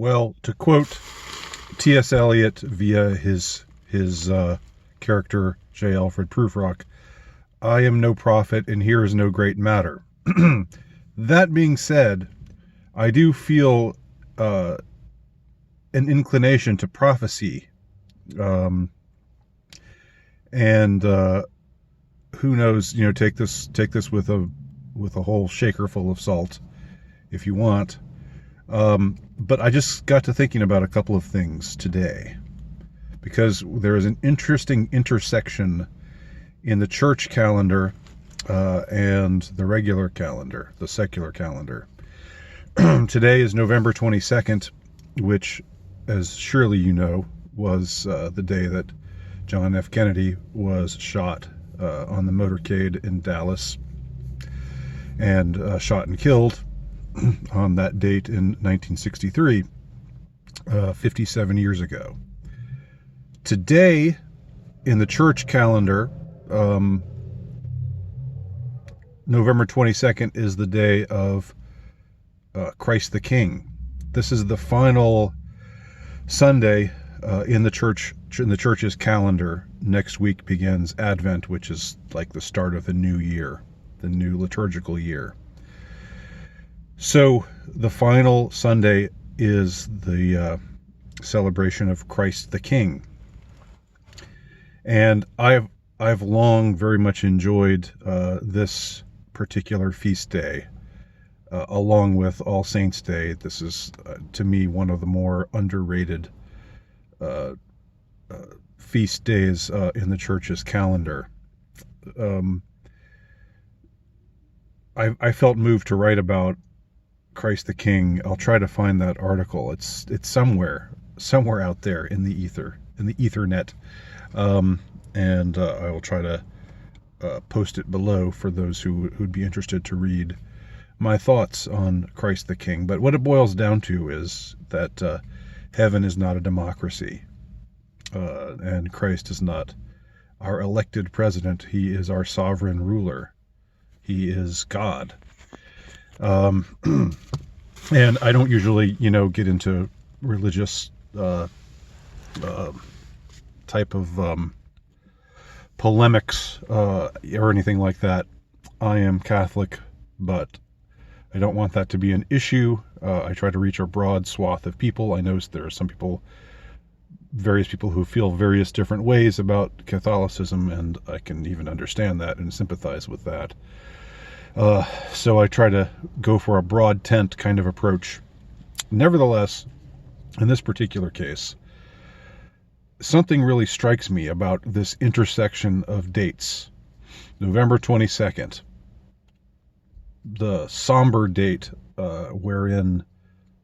Well, to quote T.S. Eliot via his character J. Alfred Prufrock, I am no prophet, and here is no great matter. That being said, I do feel an inclination to prophecy, and who knows? Take this with a whole shaker full of salt, if you want. But I just got to thinking about a couple of things today, because there is an interesting intersection in the church calendar and the regular calendar, the secular calendar. Today is November 22nd, which, as surely you know, was the day that John F. Kennedy was shot on the motorcade in Dallas, and shot and killed on that date in 1963, 57 years ago. Today, in the church calendar, November 22nd is the day of Christ the King. This is the final Sunday in the church's calendar. Next week begins Advent, which is like the start of the new year, the new liturgical year. So the final Sunday is the celebration of Christ the King, and I've long very much enjoyed this particular feast day, along with All Saints' Day. This is to me one of the more underrated feast days in the church's calendar. I felt moved to write about Christ the King. I'll try to find that article. It's somewhere out there in the ether, in the ethernet, and I will try to post it below for those who'd be interested to read my thoughts on Christ the King. But what it boils down to is that heaven is not a democracy, and Christ is not our elected president. He is our sovereign ruler. He is God. And I don't usually, get into religious type of polemics or anything like that. I am Catholic, but I don't want that to be an issue. I try to reach a broad swath of people. I know there are some people, various people who feel various different ways about Catholicism, and I can even understand that and sympathize with that. So I try to go for a broad tent kind of approach. Nevertheless, in this particular case, something really strikes me about this intersection of dates. November 22nd, the somber date wherein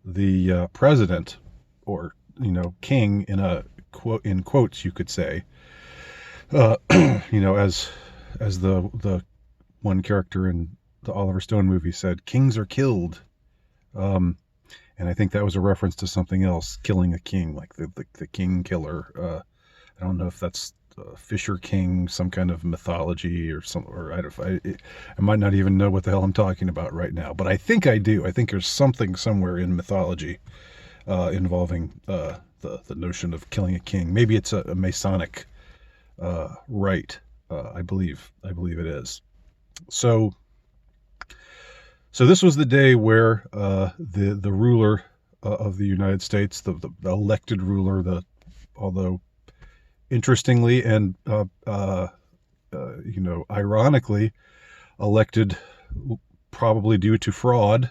the president, or king in quotes you could say, as the one character in the Oliver Stone movie said, kings are killed. And I think that was a reference to something else, killing a king, like the king killer. I don't know if that's Fisher King, some kind of mythology I might not even know what the hell I'm talking about right now, but I think I do. I think there's something somewhere in mythology involving the notion of killing a king. Maybe it's a Masonic rite. I believe it is. So this was the day where the ruler of the United States, the elected ruler, although interestingly and ironically elected probably due to fraud,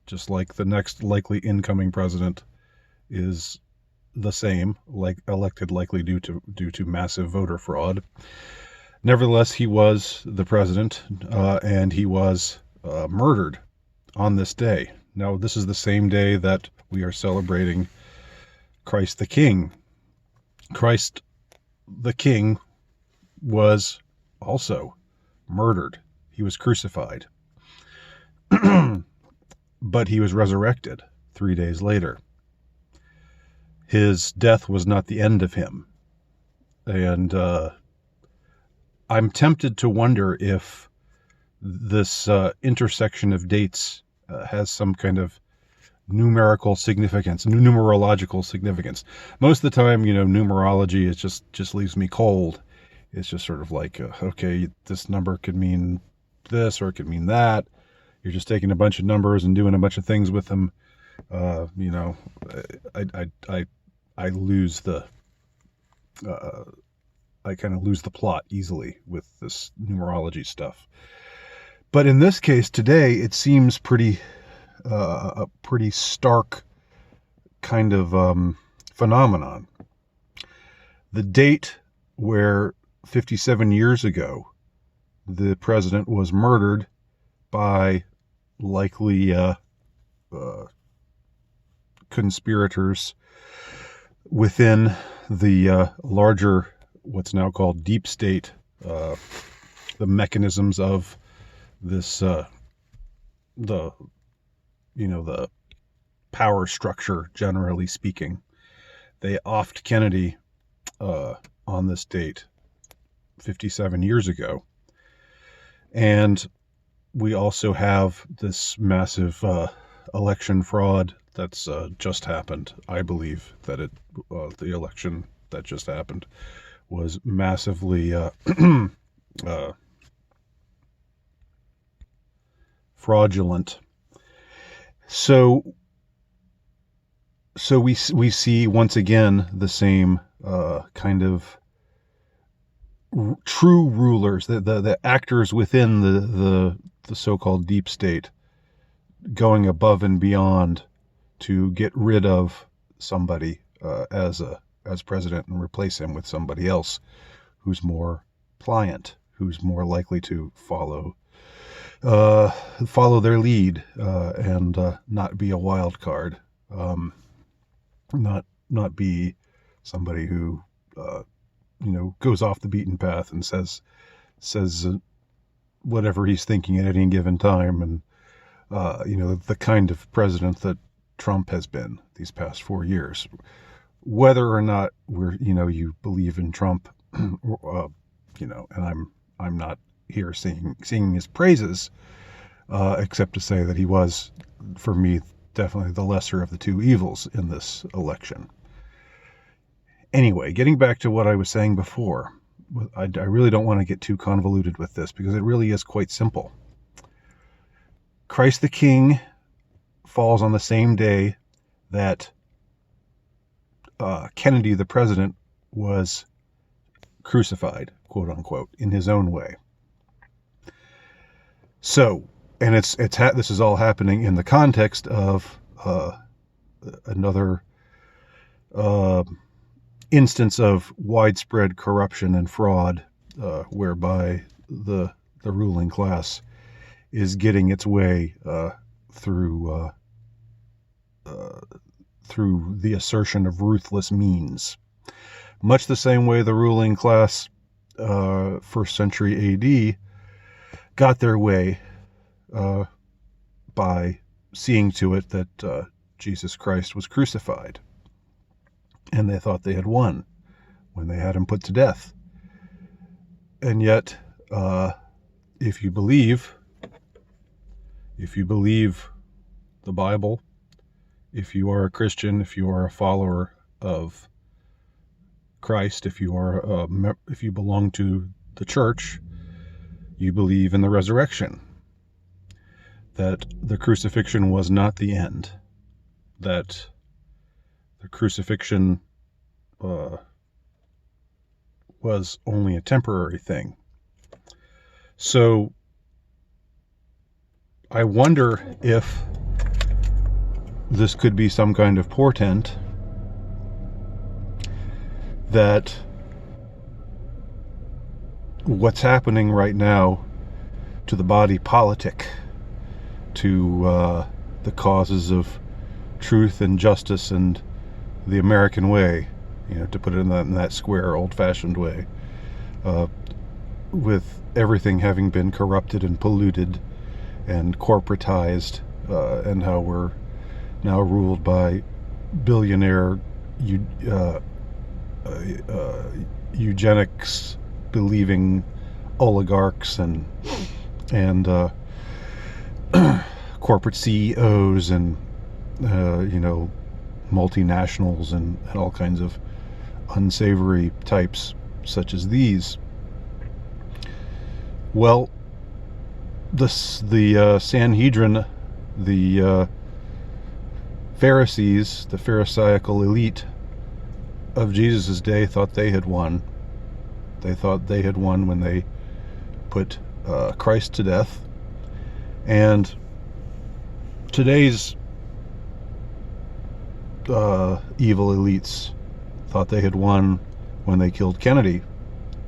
just like the next likely incoming president is the same, like elected likely due to massive voter fraud. Nevertheless, he was the president, and he was murdered on this day. Now, this is the same day that we are celebrating Christ the King. Christ the King was also murdered. He was crucified. But he was resurrected 3 days later. His death was not the end of him. And I'm tempted to wonder if this intersection of dates has some kind of numerical significance, numerological significance. Most of the time, numerology is just leaves me cold. It's just sort of like, okay, this number could mean this or it could mean that. You're just taking a bunch of numbers and doing a bunch of things with them. I lose the I kind of lose the plot easily with this numerology stuff. But in this case today, it seems a pretty stark kind of phenomenon. The date where 57 years ago the president was murdered by likely conspirators within the larger, what's now called deep state, the mechanisms of this, the power structure, generally speaking. They offed Kennedy on this date 57 years ago. And we also have this massive election fraud that's just happened. I believe that the election that just happened was massively fraudulent. So we see once again the same kind of true rulers, the actors within the so-called deep state, going above and beyond to get rid of somebody as president and replace him with somebody else who's more pliant, who's more likely to follow their lead and not be a wild card, not be somebody who goes off the beaten path and says whatever he's thinking at any given time, and the kind of president that Trump has been these past 4 years. Whether or not you believe in Trump, and I'm not here singing his praises, except to say that he was, for me, definitely the lesser of the two evils in this election. Anyway, getting back to what I was saying before, I really don't want to get too convoluted with this because it really is quite simple. Christ the King falls on the same day that Kennedy, the president, was crucified, quote unquote, in his own way. So, and this is all happening in the context of another instance of widespread corruption and fraud, whereby the ruling class is getting its way through the assertion of ruthless means. Much the same way the ruling class, first century AD, got their way by seeing to it that Jesus Christ was crucified. And they thought they had won when they had him put to death. And yet, if you believe the Bible, if you are a Christian, if you are a follower of Christ, if you belong to the church, you believe in the resurrection, that the crucifixion was not the end, that the crucifixion was only a temporary thing. So I wonder if this could be some kind of portent that what's happening right now to the body politic, to the causes of truth and justice and the American way, to put it in that square, old-fashioned way, with everything having been corrupted and polluted and corporatized, and how we're now ruled by billionaire eugenics believing oligarchs and corporate CEOs and you know, multinationals and all kinds of unsavory types such as these. Well, the Sanhedrin, the Pharisees, the Pharisaical elite of Jesus' day thought they had won. They thought they had won when they put Christ to death. And today's evil elites thought they had won when they killed Kennedy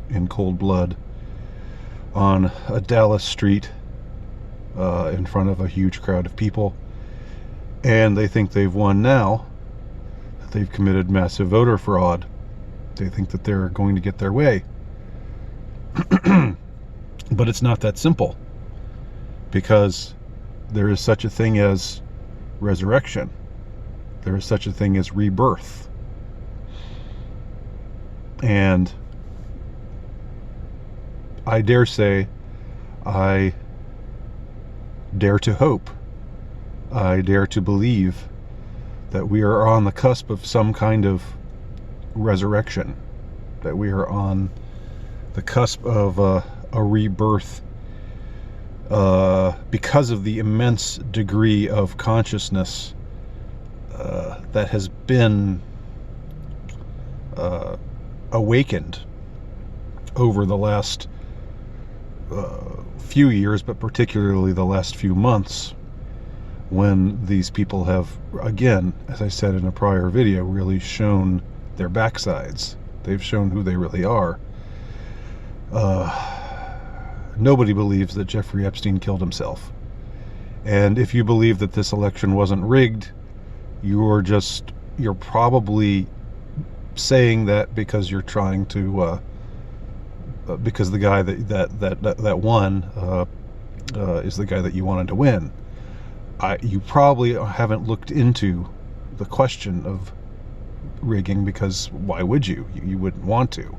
in cold blood on a Dallas street in front of a huge crowd of people. And they think they've won now. They've committed massive voter fraud. They think that they're going to get their way. But it's not that simple, because there is such a thing as resurrection. There is such a thing as rebirth. And I dare say, I dare to hope, I dare to believe that we are on the cusp of some kind of resurrection, that we are on the cusp of a rebirth because of the immense degree of consciousness that has been awakened over the last few years, but particularly the last few months, when these people have, again, as I said in a prior video, really shown their backsides. They've shown who they really are. Nobody believes that Jeffrey Epstein killed himself. And if you believe that this election wasn't rigged, you're probably saying that because you're trying to, because the guy that won is the guy that you wanted to win. You probably haven't looked into the question of rigging, because why would you? You wouldn't want to.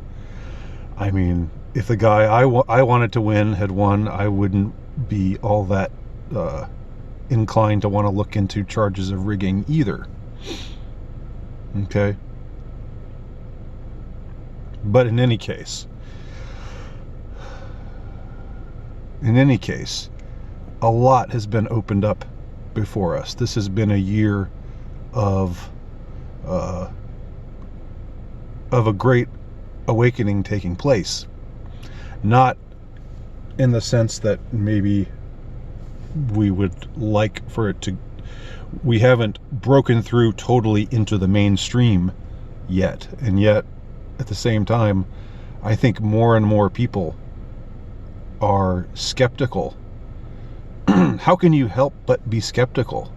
I mean, if the guy I wanted to win had won, I wouldn't be all that inclined to want to look into charges of rigging either. Okay? But in any case, a lot has been opened up before us. This has been a year of a great awakening taking place. Not in the sense that maybe we would like for it to... We haven't broken through totally into the mainstream yet. And yet, at the same time, I think more and more people are skeptical. How can you help but be skeptical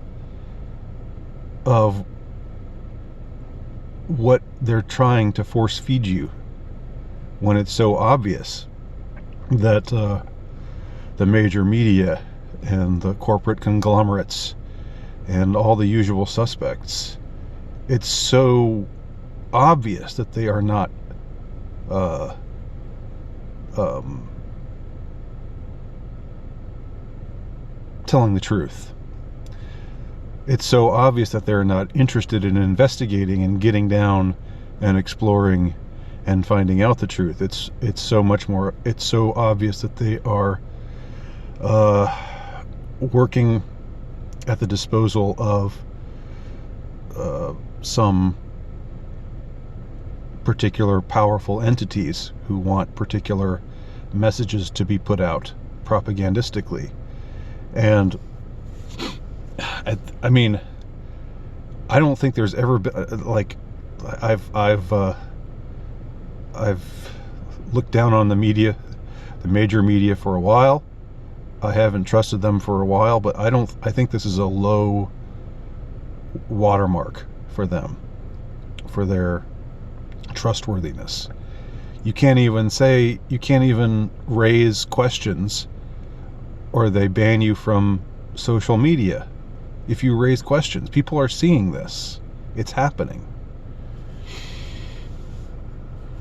of what they're trying to force feed you, when it's so obvious that the major media and the corporate conglomerates and all the usual suspects, it's so obvious that they are not telling the truth. It's so obvious that they're not interested in investigating and getting down and exploring and finding out the truth. It's so much more. It's so obvious that they are working at the disposal of some particular powerful entities who want particular messages to be put out propagandistically. And I mean, I don't think there's ever been, like, I've looked down on the media, the major media, for a while. I haven't trusted them for a while, but I think this is a low watermark for them, for their trustworthiness. You can't even raise questions, or they ban you from social media. If you raise questions, people are seeing this. It's happening.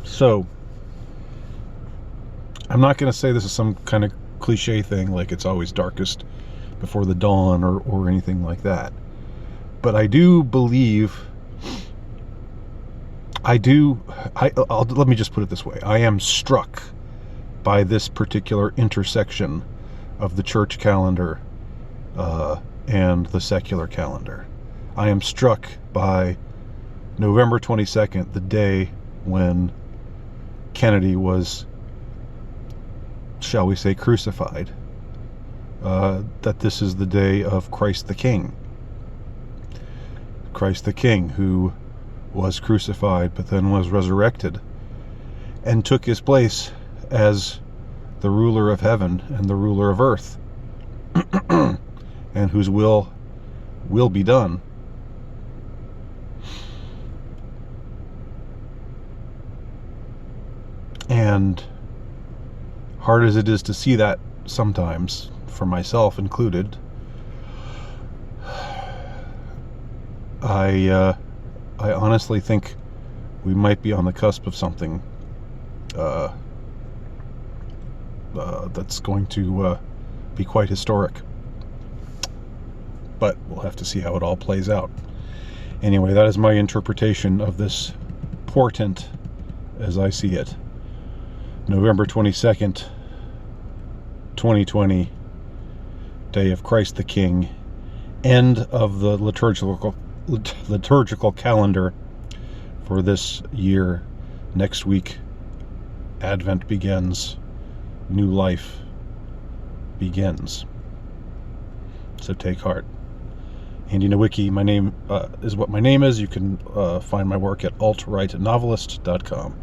So, I'm not going to say this is some kind of cliche thing, like it's always darkest before the dawn, or anything like that. But I do believe, let me just put it this way. I am struck by this particular intersection of the church calendar and the secular calendar. I am struck by November 22nd, the day when Kennedy was, shall we say, crucified. That this is the day of Christ the King. Christ the King, who was crucified but then was resurrected and took his place as the ruler of heaven and the ruler of earth, and whose will be done. And hard as it is to see that sometimes, for myself included, I honestly think we might be on the cusp of something that's going to be quite historic. But we'll have to see how it all plays out. Anyway, that is my interpretation of this portent as I see it. November 22nd, 2020, day of Christ the King, end of the liturgical calendar for this year. Next week, Advent begins. New life begins. So take heart. Andy Nowicki, my name is what my name is. You can find my work at altrightnovelist.com.